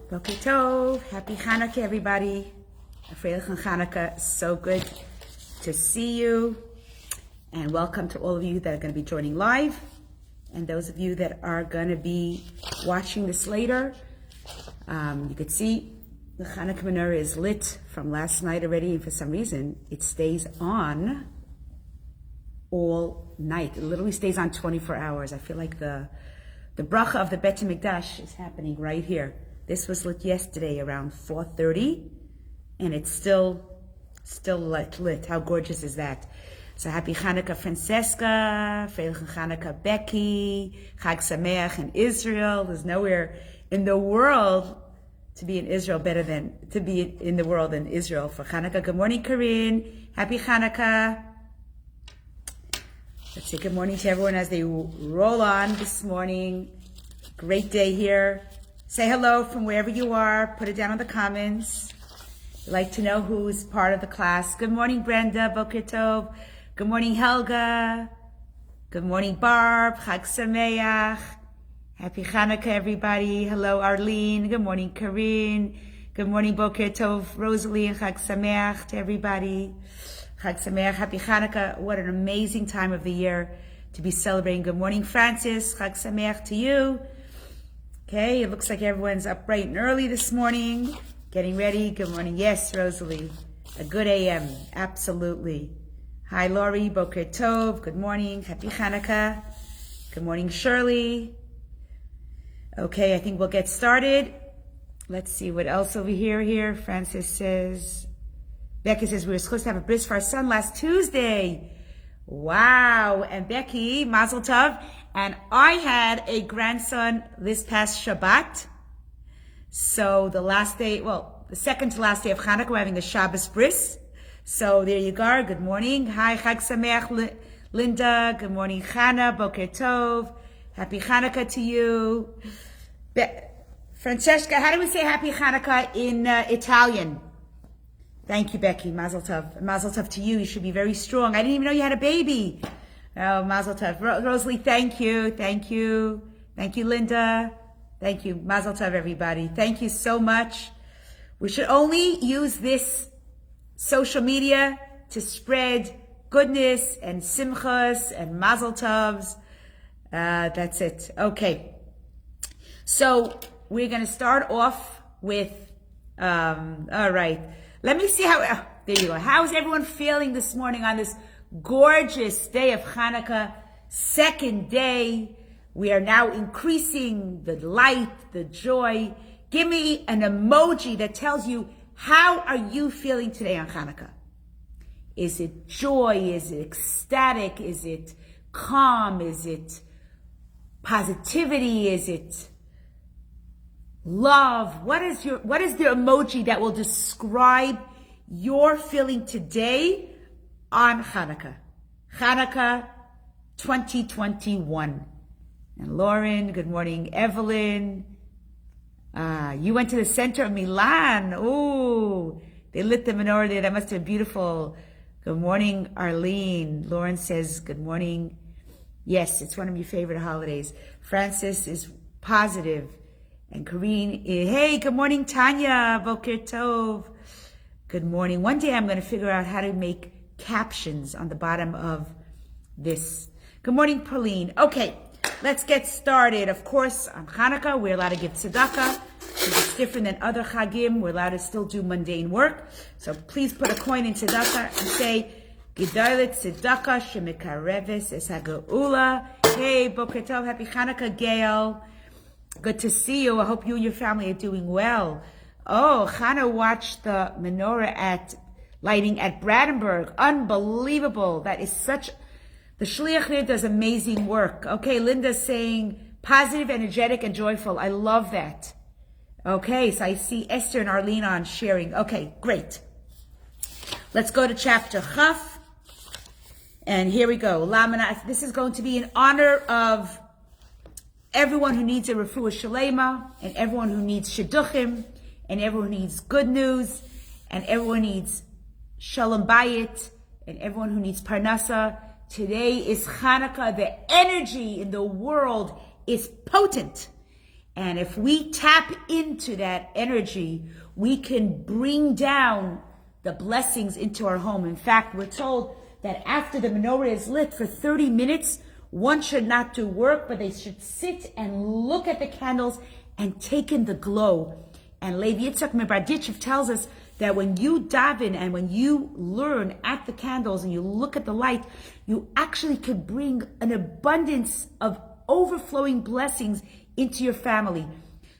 Boker Tov, happy Hanukkah, everybody. Freilich Hanukkah, so good to see you. And welcome to all of you that are going to be joining live. And those of you that are going to be watching this later. You could see the Hanukkah Menorah is lit from last night already. And for some reason, it stays on all night. It literally stays on 24 hours. I feel like the bracha of the Bet HaMikdash is happening right here. This was lit yesterday around 4:30, and it's still lit. How gorgeous is that? So happy Hanukkah, Francesca, Freilich Hanukkah, Becky, Chag Sameach in Israel. There's nowhere in the world to be in Israel better than to be in the world in Israel for Hanukkah. Good morning, Corinne. Happy Hanukkah. Let's say good morning to everyone as they roll on this morning. Great day here. Say hello from wherever you are. Put it down in the comments. I'd like to know who's part of the class. Good morning, Brenda. Boker Tov. Good morning, Helga. Good morning, Barb. Chag Sameach. Happy Hanukkah, everybody. Hello, Arlene. Good morning, Corinne. Good morning, Boker Tov, Rosalie, and Chag Sameach to everybody. Chag Sameach. Happy Hanukkah. What an amazing time of the year to be celebrating. Good morning, Francis. Chag Sameach to you. Okay, it looks like everyone's up bright and early this morning, getting ready. Good morning. Yes, Rosalie. A good AM. Absolutely. Hi, Laurie. Boker Tov. Good morning. Happy Hanukkah. Good morning, Shirley. Okay, I think we'll get started. Let's see what else over here. Francis says, Becky says, we were supposed to have a bris for our son last Tuesday. Wow. And Becky, Mazel Tov. And I had a grandson this past Shabbat. So the last day, the second to last day of Hanukkah, we're having a Shabbos bris. So there you go. Good morning. Hi, Chag Sameach, Linda. Good morning, Chana. Boker Tov. Happy Hanukkah to you. Francesca, how do we say Happy Hanukkah in Italian? Thank you, Becky. Mazel Tov. Mazel Tov to you. You should be very strong. I didn't even know you had a baby. Oh, Mazel Tov. Rosalie, thank you. Thank you. Thank you, Linda. Thank you. Mazel Tov, everybody. Thank you so much. We should only use this social media to spread goodness and simchas and Mazel Tovs. That's it. Okay. So we're going to start off with, all right. Let me see there you go. How's everyone feeling this morning on this gorgeous day of Hanukkah, second day? We are now increasing the light, the joy. Give me an emoji that tells you, how are you feeling today on Hanukkah? Is it joy? Is it ecstatic? Is it calm? Is it positivity? Is it love? What is the emoji that will describe your feeling today on Hanukkah? Hanukkah 2021. And Lauren, good morning. Evelyn, you went to the center of Milan. Ooh, they lit the menorah there. That must have been beautiful. Good morning, Arlene. Lauren says, good morning. Yes, it's one of your favorite holidays. Francis is positive. And Corinne is, hey, good morning, Tanya. Boker Tov. Good morning. One day I'm going to figure out how to make captions on the bottom of this. Good morning, Pauline. Okay, let's get started. Of course, on Hanukkah, we're allowed to give tzedakah. It's different than other chagim. We're allowed to still do mundane work. So please put a coin in tzedakah and say, Gedalet tzedakah shemikareves es haga'ula. Hey, Boker Tov, happy Hanukkah, Gail. Good to see you. I hope you and your family are doing well. Oh, Chana watched the menorah lighting at Brandenburg. Unbelievable. That is the Shliach does amazing work. Okay, Linda's saying positive, energetic, and joyful. I love that. Okay, so I see Esther and Arlene on sharing. Okay, great. Let's go to chapter Chaf. And here we go. This is going to be in honor of everyone who needs a refuah shalema, and everyone who needs shidduchim, and everyone who needs good news, and everyone needs shalom bayit, and everyone who needs parnasa. Today is Hanukkah. The energy in the world is potent. And if we tap into that energy, we can bring down the blessings into our home. In fact, we're told that after the menorah is lit for 30 minutes, one should not do work, but they should sit and look at the candles and take in the glow. And Levi Yitzchak Mebarditchev tells us that when you daven and when you learn at the candles and you look at the light, you actually could bring an abundance of overflowing blessings into your family.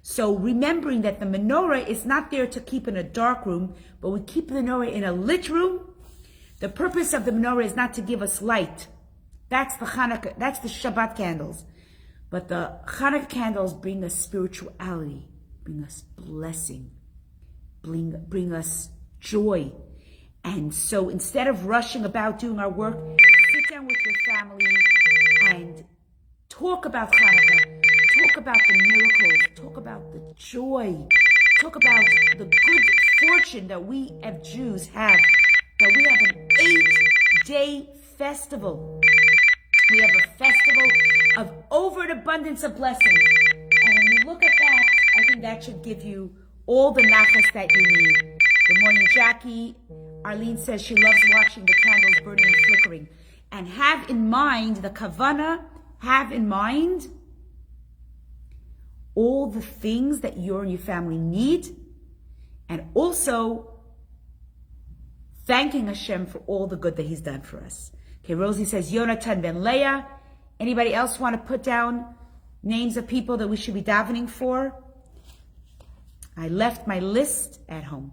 So remembering that the menorah is not there to keep in a dark room, but we keep the menorah in a lit room. The purpose of the menorah is not to give us light. That's the Hanukkah, that's the Shabbat candles. But the Hanukkah candles bring us spirituality, bring us blessing, bring us joy. And so instead of rushing about doing our work, sit down with your family and talk about Hanukkah, talk about the miracles, talk about the joy, talk about the good fortune that we as Jews have, that we have an 8-day festival. We have a festival of over an abundance of blessings. And when you look at that, I think that should give you all the nachas that you need. Good morning, Jackie. Arlene says she loves watching the candles burning and flickering. And have in mind, the kavana, have in mind all the things that you and your family need, and also thanking Hashem for all the good that He's done for us. Okay, Rosie says, Yonatan ben Leah. Anybody else want to put down names of people that we should be davening for? I left my list at home.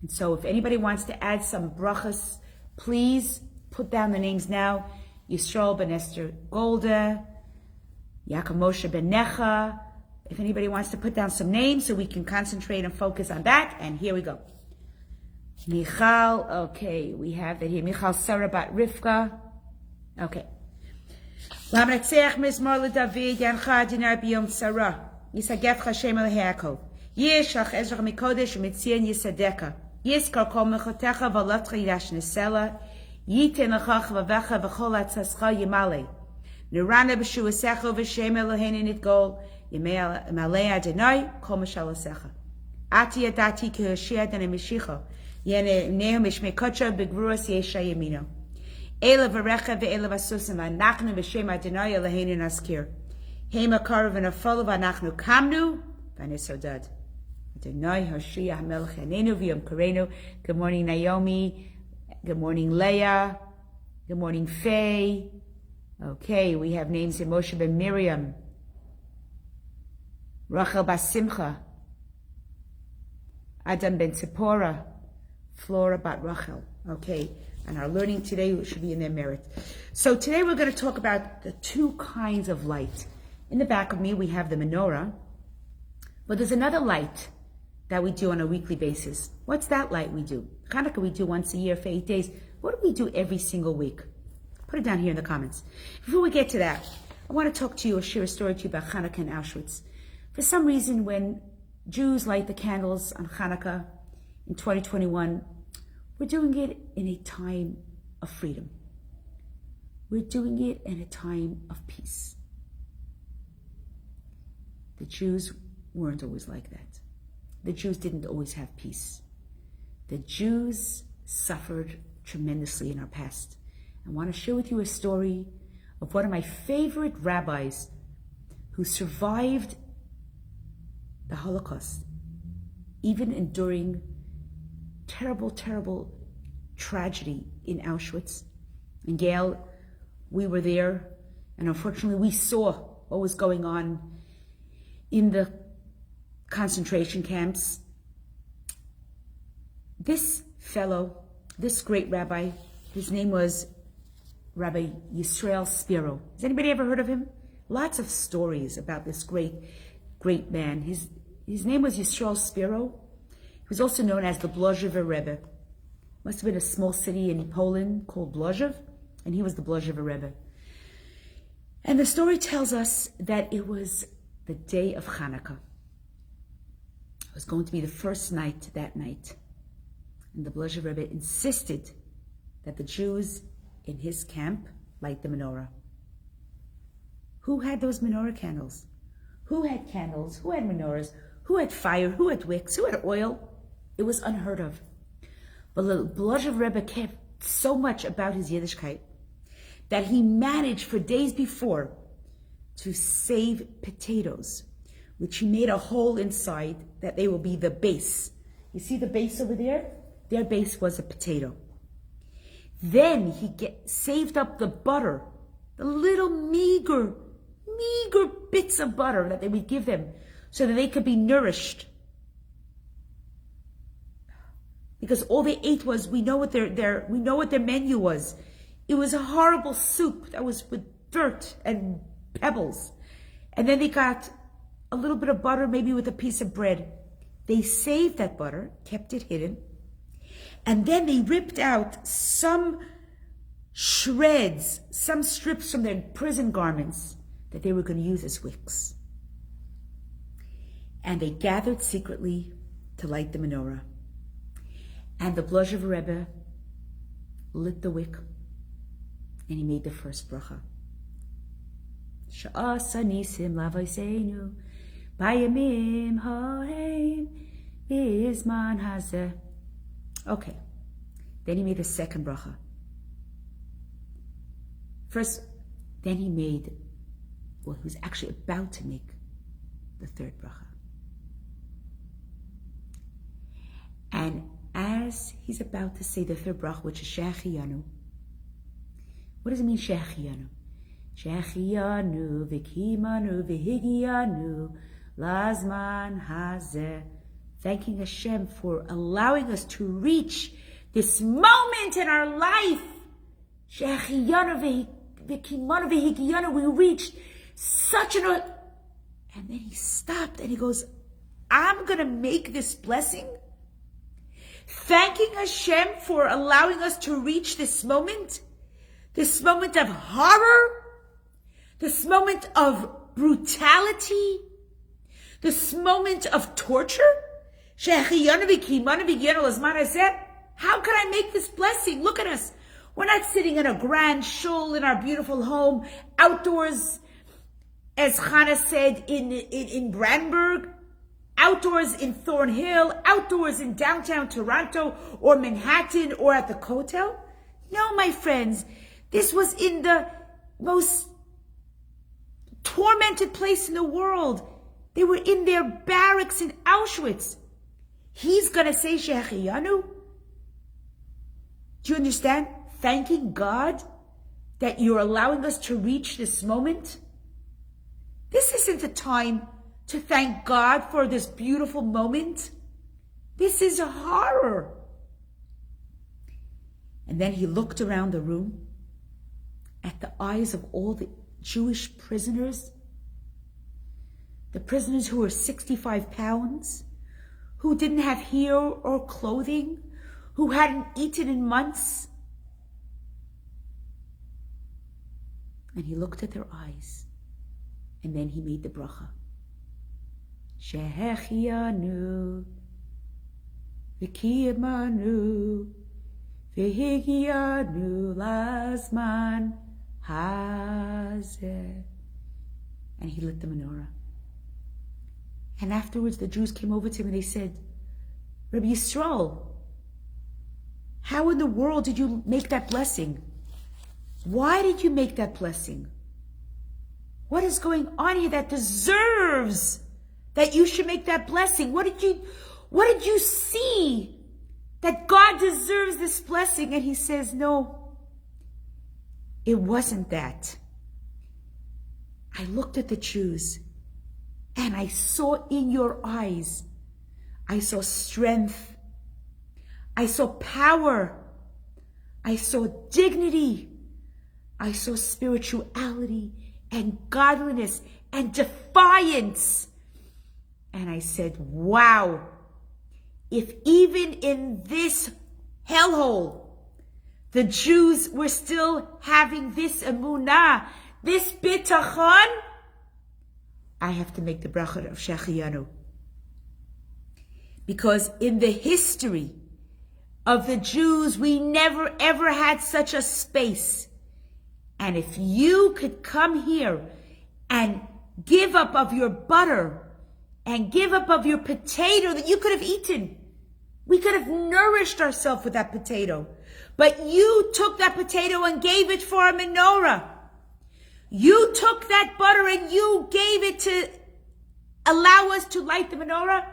And so if anybody wants to add some brachas, please put down the names now. Yisrael ben Esther Goldie, Yaakov Moshe ben Necha. If anybody wants to put down some names so we can concentrate and focus on that. And here we go. Michal, okay, we have that here. Michal Sarah bat Rivka. Okay. Lamnatzeach mizmor leDavid yancha dinar biyom Sarah. Yisagef Hashem el Yaakov. Yeshach Ezra mikodesh umitzion yisadeka. Yiskar kol mechotecha v'latcha yidash nesela. Yiten lechach v'vecha v'chol atzascha yimale. Nirana b'shuasecha v'shem Eloheinu nitgol. Yimei malei Adonai kol mashalasecha. Ati yadati ki Hoshea dana Mishicha. Yene nehu mishmei kocha begruas yesha yamino. Ela v'recha ve'ela v'asusim v'anachnu v'shem Adonai Eloheinu naskir. Hema karav v'nafolu v'anachnu kamnu v'anisodad. Adonai Hoshea HaMelech Yanenu v'yom karenu. Good morning, Naomi. Good morning, Leah. Good morning, Faye. Okay, we have names here. Moshe ben Miriam. Rachel bas Simcha. Adam ben Tzipora. Flora bat Rachel. Okay, and our learning today should be in their merit. So today we're going to talk about the two kinds of light. In the back of me we have the menorah, but there's another light that we do on a weekly basis. What's that light we do? Hanukkah we do once a year for 8 days. What do we do every single week? Put it down here in the comments. Before we get to that, I want to talk to you or share a story to you about Hanukkah in Auschwitz. For some reason, when Jews light the candles on Hanukkah in 2021, we're doing it in a time of freedom. We're doing it in a time of peace. The Jews weren't always like that. The Jews didn't always have peace. The Jews suffered tremendously in our past. I want to share with you a story of one of my favorite rabbis who survived the Holocaust, even enduring terrible, terrible tragedy in Auschwitz. In Gail, we were there, and unfortunately we saw what was going on in the concentration camps. This fellow, this great rabbi, his name was Rabbi Yisrael Spiro. Has anybody ever heard of him? Lots of stories about this great man. His name was Yisrael Spiro. He was also known as the Blozhever Rebbe. Must have been a small city in Poland called Blozhev, and he was the Blozhever Rebbe. And the story tells us that it was the day of Hanukkah. It was going to be the first night that night. And the Blozhever Rebbe insisted that the Jews in his camp light the menorah. Who had those menorah candles? who had candles, who had menorahs, who had fire, who had wicks, who had oil. It was unheard of. But the Blazhev Rebbe cared so much about his Yiddishkeit that he managed for days before to save potatoes, which he made a hole inside that they will be the base. You see the base over there? Their base was a potato. Then he saved up the butter, the little meager bits of butter that they would give them so that they could be nourished. Because all they ate was, we know what their menu was. It was a horrible soup that was with dirt and pebbles. And then they got a little bit of butter, maybe with a piece of bread. They saved that butter, kept it hidden, and then they ripped out some shreds, some strips from their prison garments that they were going to use as wicks. And they gathered secretly to light the menorah. And the Blazhev Rebbe lit the wick, and he made the first bracha. Shaar sanisim lavoseinu bayamim haim bizman hazeh. Okay. Then he made the second bracha. Then he was actually about to make the third bracha. And as he's about to say the third bracha, which is Shehecheyanu, what does it mean, Shehecheyanu? Shehecheyanu v'kimanu v'higiyanu lazman hazeh. Thanking Hashem for allowing us to reach this moment in our life. Shehecheyanu v'kimanu v'higiyanu. We reached such an... And then he stopped and he goes, I'm going to make this blessing. Thanking Hashem for allowing us to reach this moment of horror, this moment of brutality, this moment of torture. How can I make this blessing? Look at us. We're not sitting in a grand shul in our beautiful home, outdoors, as Chana said, in Brandenburg, outdoors in Thornhill, outdoors in downtown Toronto or Manhattan or at the Kotel. No, my friends, this was in the most tormented place in the world. They were in their barracks in Auschwitz. He's going to say Shehecheyanu? Do you understand? Thanking God that you're allowing us to reach this moment. This isn't the time to thank God for this beautiful moment. This is a horror. And then he looked around the room at the eyes of all the Jewish prisoners, the prisoners who were 65 pounds, who didn't have hair or clothing, who hadn't eaten in months. And he looked at their eyes, and then he made the bracha. Shehecheyanu v'kiyamanu v'higiyanu lazman hazeh. And he lit the menorah. And afterwards the Jews came over to him and they said, Rabbi Yisrael, how in the world did you make that blessing? Why did you make that blessing? What is going on here that deserves that you should make that blessing? What did you see that God deserves this blessing? And he says, no, it wasn't that. I looked at the Jews and I saw in your eyes, I saw strength, I saw power, I saw dignity, I saw spirituality and godliness and defiance. And I said, wow, if even in this hellhole, the Jews were still having this emunah, this bitachon, I have to make the bracha of Shehecheyanu. Because in the history of the Jews, we never ever had such a space. And if you could come here and give up of your butter and give up of your potato that you could have eaten. We could have nourished ourselves with that potato. But you took that potato and gave it for a menorah. You took that butter and you gave it to allow us to light the menorah.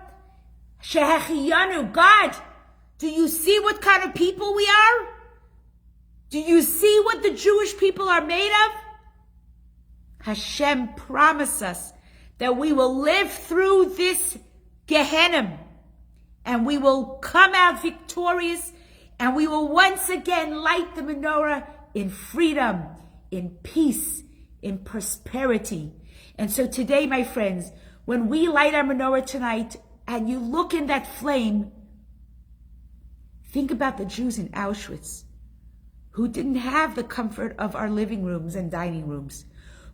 Shehechiyanu, God, do you see what kind of people we are? Do you see what the Jewish people are made of? Hashem promised us that we will live through this Gehenna and we will come out victorious and we will once again light the menorah in freedom, in peace, in prosperity. And so today, my friends, when we light our menorah tonight and you look in that flame, think about the Jews in Auschwitz who didn't have the comfort of our living rooms and dining rooms,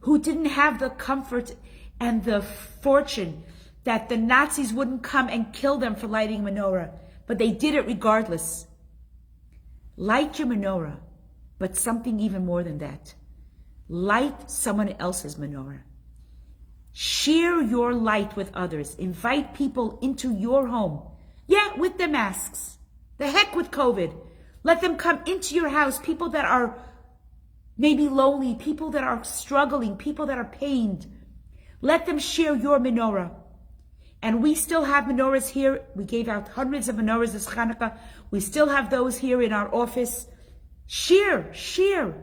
who didn't have the comfort and the fortune that the Nazis wouldn't come and kill them for lighting menorah, but they did it regardless. Light your menorah, but something even more than that. Light someone else's menorah. Share your light with others. Invite people into your home. Yeah, with the masks. The heck with COVID. Let them come into your house. People that are maybe lonely, people that are struggling, people that are pained. Let them share your menorah. And we still have menorahs here. We gave out hundreds of menorahs this Chanukah. We still have those here in our office. Share. 2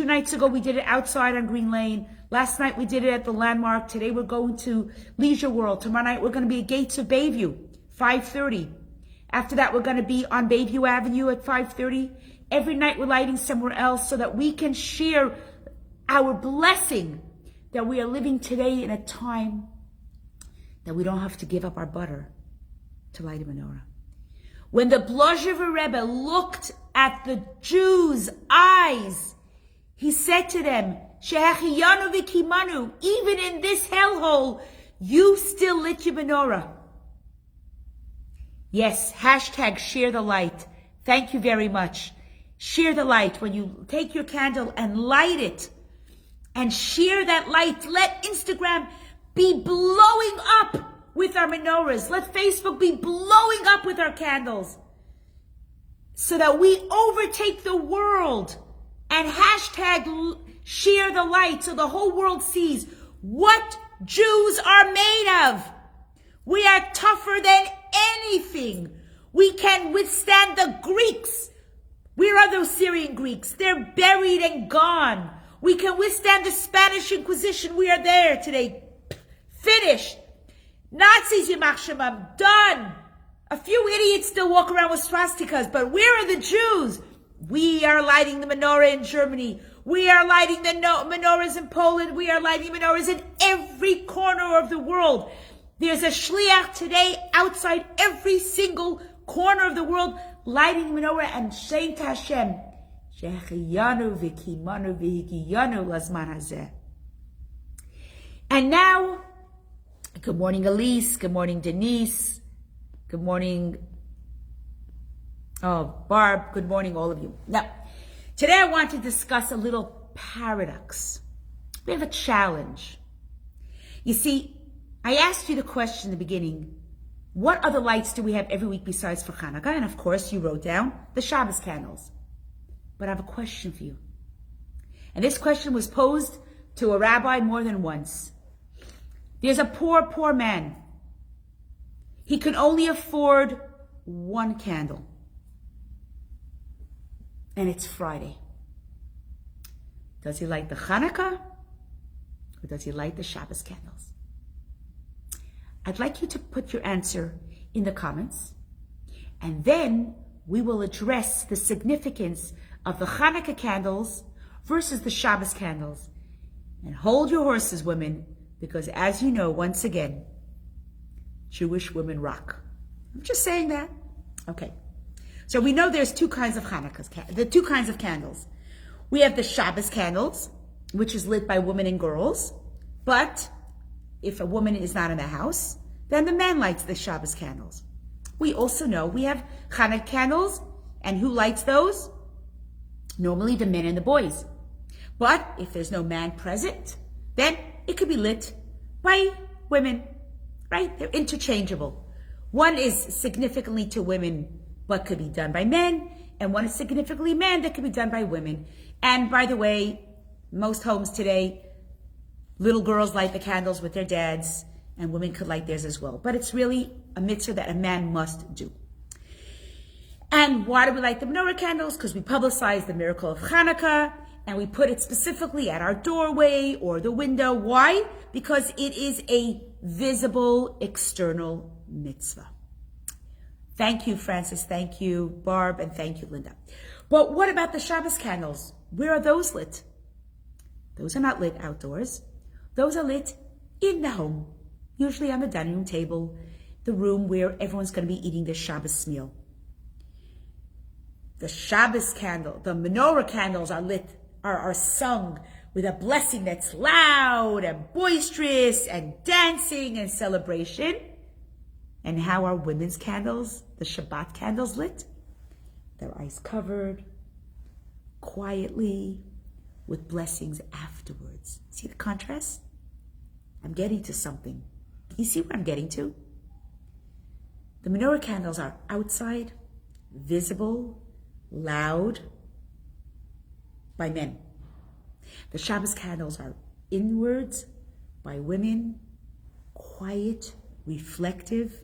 nights ago, we did it outside on Green Lane. Last night, we did it at the Landmark. Today, we're going to Leisure World. Tomorrow night, we're going to be at Gates of Bayview, 5:30. After that, we're going to be on Bayview Avenue at 5:30. Every night, we're lighting somewhere else so that we can share our blessing that we are living today in a time that we don't have to give up our butter to light a menorah. When the Blazhever Rebbe looked at the Jews' eyes, he said to them, Shehechiyanu v'kimanu, even in this hellhole, you still lit your menorah. Yes, hashtag share the light. Thank you very much. Share the light. When you take your candle and light it and share that light, let Instagram be blowing up with our menorahs. Let Facebook be blowing up with our candles so that we overtake the world and hashtag share the light so the whole world sees what Jews are made of. We are tougher than anything. We can withstand the Greeks. Where are those Syrian Greeks? They're buried and gone. We can withstand the Spanish Inquisition. We are there today. Finished. Nazis, Yimach Shemam, done. A few idiots still walk around with swastikas, but where are the Jews? We are lighting the menorah in Germany. We are lighting the menorahs in Poland. We are lighting menorahs in every corner of the world. There's a shliach today outside every single corner of the world lighting menorah and saying to Hashem, Shehechiyanu v'kimanu v'hikiyanu lazman hazeh. And now, good morning, Elise. Good morning, Denise. Good morning, Barb. Good morning, all of you. Now, today I want to discuss a little paradox. We have a challenge. You see, I asked you the question in the beginning, what other lights do we have every week besides for Hanukkah? And of course, you wrote down the Shabbos candles. But I have a question for you. And this question was posed to a rabbi more than once. There's a poor man. He can only afford one candle. And it's Friday. Does he light the Hanukkah or does he light the Shabbos candles? I'd like you to put your answer in the comments, and then we will address the significance of the Hanukkah candles versus the Shabbos candles. And hold your horses, women, because as you know, once again, Jewish women rock. I'm just saying that. Okay. So we know there's two kinds of the two kinds of candles. We have the Shabbos candles, which is lit by women and girls. But if a woman is not in the house, then the man lights the Shabbos candles. We also know we have Hanukkah candles, and who lights those? Normally the men and the boys. But if there's no man present, Then it could be lit by women, right? They're interchangeable. One is significantly to women, but could be done by men, and one is significantly men that could be done by women. And by the way, most homes today, little girls light the candles with their dads, and women could light theirs as well. But it's really a mitzvah that a man must do. And why do we light the menorah candles? Because we publicize the miracle of Hanukkah, and we put it specifically at our doorway or the window. Why? Because it is a visible external mitzvah. Thank you, Francis. Thank you, Barb. And thank you, Linda. But what about the Shabbos candles? Where are those lit? Those are not lit outdoors. Those are lit in the home, usually on the dining room table, the room where everyone's going to be eating their Shabbos meal. The Shabbos candle, the menorah candles are lit, are sung with a blessing that's loud and boisterous and dancing and celebration. And how are women's candles, the Shabbat candles, lit? Their eyes covered, quietly, with blessings afterwards. See the contrast? I'm getting to something. You see what I'm getting to? The menorah candles are outside, visible, loud, by men. The Shabbos candles are inwards, by women, quiet, reflective,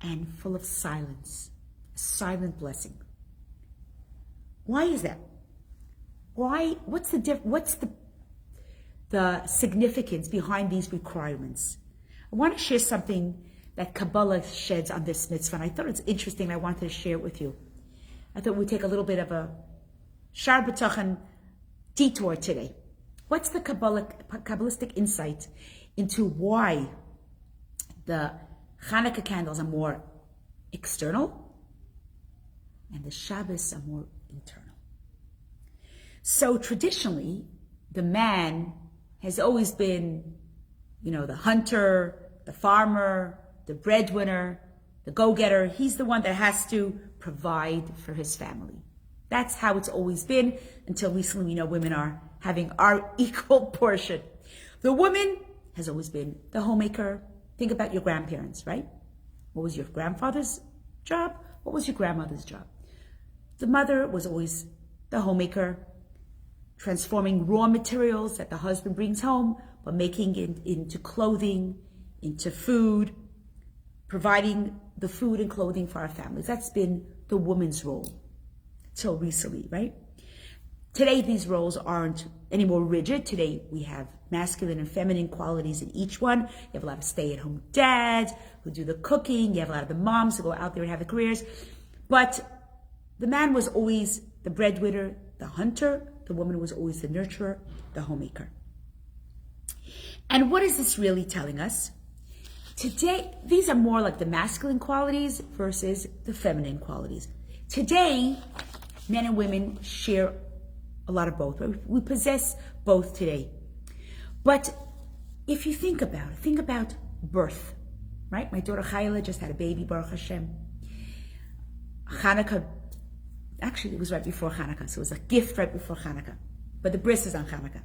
and full of silence. A silent blessing. Why is that? Why? What's the significance behind these requirements? I want to share something that Kabbalah sheds on this mitzvah, and I thought it's interesting. I wanted to share it with you. I thought we'd take a little bit of a Shaar Habitachon detour today. What's the Kabbalistic insight into why the Hanukkah candles are more external and the Shabbos are more internal? So traditionally, the man has always been, the hunter, the farmer, the breadwinner, the go-getter. He's the one that has to provide for his family. That's how it's always been until recently, women are having our equal portion. The woman has always been the homemaker. Think about your grandparents, right? What was your grandfather's job? What was your grandmother's job? The mother was always the homemaker, transforming raw materials that the husband brings home, but making it into clothing, into food, providing the food and clothing for our families. That's been the woman's role till recently, right? Today, these roles aren't any more rigid. Today, we have masculine and feminine qualities in each one. You have a lot of stay-at-home dads who do the cooking. You have a lot of the moms who go out there and have the careers. But the man was always the breadwinner, the hunter. The woman was always the nurturer, the homemaker. And what is this really telling us? Today, these are more like the masculine qualities versus the feminine qualities. Today, men and women share a lot of both. We possess both today. But if you think about birth, right? My daughter Chayla just had a baby, Baruch Hashem. Hanukkah, actually it was right before Hanukkah, so it was a gift right before Hanukkah. But the bris is on Hanukkah.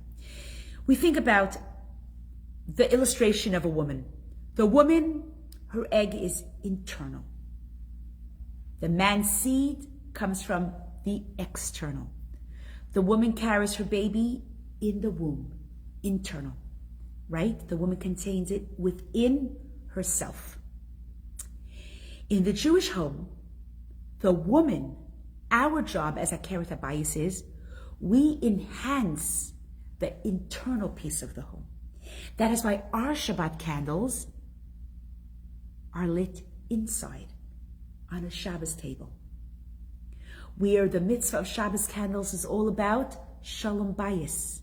We think about the illustration of a woman. The woman, her egg is internal. The man's seed comes from the external. The woman carries her baby in the womb, internal, right? The woman contains it within herself. In the Jewish home, the woman, our job as a Akeret Habayis is, we enhance the internal piece of the home. That is why our Shabbat candles are lit inside on a Shabbos table, where the mitzvah of Shabbos candles is all about shalom bayis,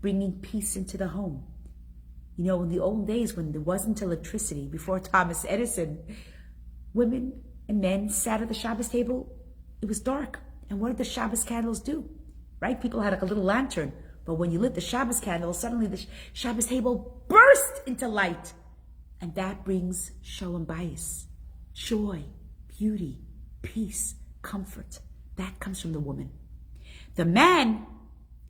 bringing peace into the home. In the old days when there wasn't electricity, before Thomas Edison, women and men sat at the Shabbos table. It was dark. And what did the Shabbos candles do? Right? People had like a little lantern. But when you lit the Shabbos candle, suddenly the Shabbos table burst into light. And that brings shalom bayis, joy, beauty, peace, comfort. That comes from the woman. The man,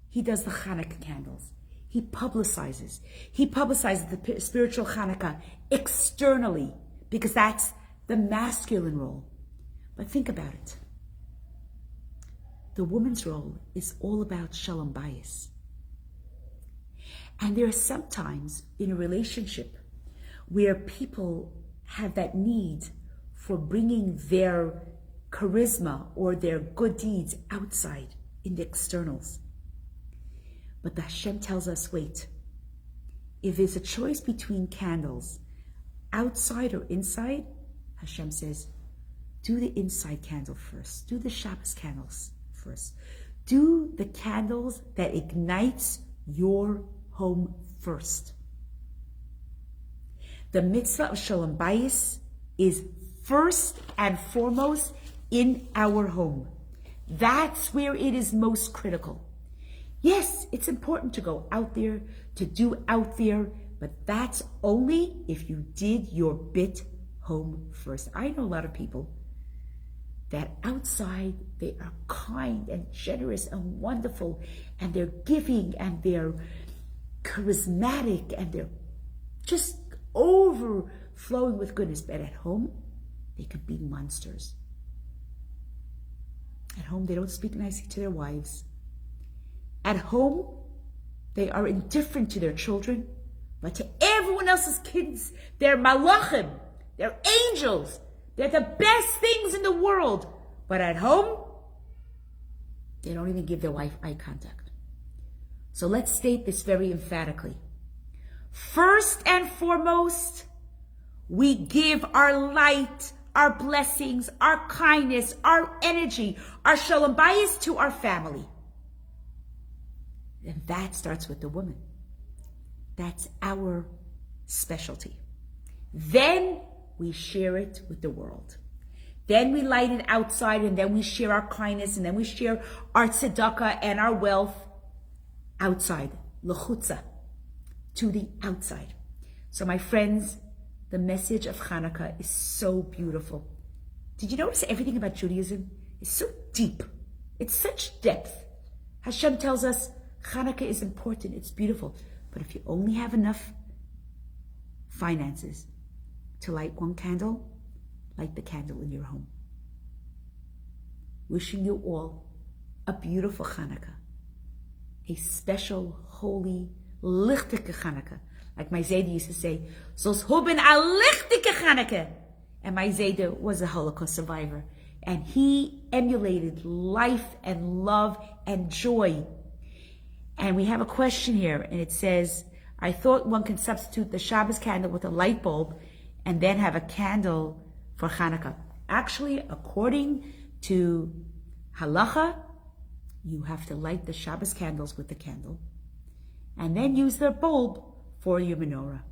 he does the Hanukkah candles. He publicizes the spiritual Hanukkah externally, because that's the masculine role. But think about it. The woman's role is all about shalom bayis. And there are some times in a relationship where people have that need for bringing their charisma or their good deeds outside in the externals. But the Hashem tells us, wait, if there's a choice between candles, outside or inside, Hashem says, do the inside candle first. Do the Shabbos candles first. Do the candles that ignites your home first. The mitzvah of Shalom Bayis is first and foremost in our home. That's where it is most critical. Yes, it's important to go out there, to do out there, but that's only if you did your bit home first. I know a lot of people that outside they are kind and generous and wonderful, and they're giving and they're charismatic and they're just overflowing with goodness. But at home, they could be monsters. At home, they don't speak nicely to their wives. At home, they are indifferent to their children, but to everyone else's kids, they're malachim, they're angels, they're the best things in the world. But at home, they don't even give their wife eye contact. So let's state this very emphatically. First and foremost, we give our light, our blessings, our kindness, our energy, our shalom bayis to our family. And that starts with the woman. That's our specialty. Then we share it with the world. Then we light it outside, and then we share our kindness, and then we share our tzedakah and our wealth outside, l'chutza, to the outside. So my friends, the message of Hanukkah is so beautiful. Did you notice everything about Judaism is so deep? It's such depth. Hashem tells us Hanukkah is important, it's beautiful, but if you only have enough finances to light one candle, light the candle in your home. Wishing you all a beautiful Hanukkah, a special, holy, lichtige Hanukkah. Like my Zayda used to say, Zos hoben a lichtige Hanukkah. And my Zayda was a Holocaust survivor. And he emulated life and love and joy. And we have a question here, and it says, I thought one can substitute the Shabbos candle with a light bulb and then have a candle for Hanukkah. Actually, according to halacha, you have to light the Shabbos candles with the candle and then use the bulb for your menorah,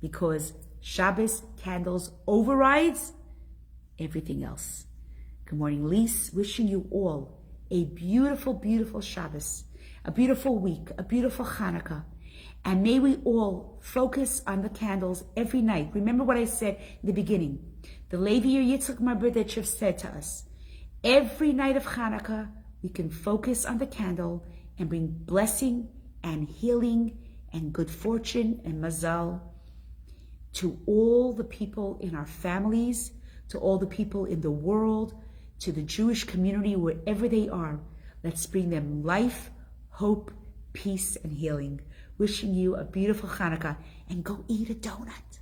because Shabbos candles overrides everything else. Good morning, Lise. Wishing you all a beautiful, beautiful Shabbos, a beautiful week, a beautiful Hanukkah. And may we all focus on the candles every night. Remember what I said in the beginning. The Levi Yitzchak Marberditchev said to us, every night of Hanukkah, we can focus on the candle and bring blessing and healing and good fortune and mazal to all the people in our families, to all the people in the world, to the Jewish community, wherever they are. Let's bring them life, hope, peace, and healing. Wishing you a beautiful Hanukkah, and go eat a donut.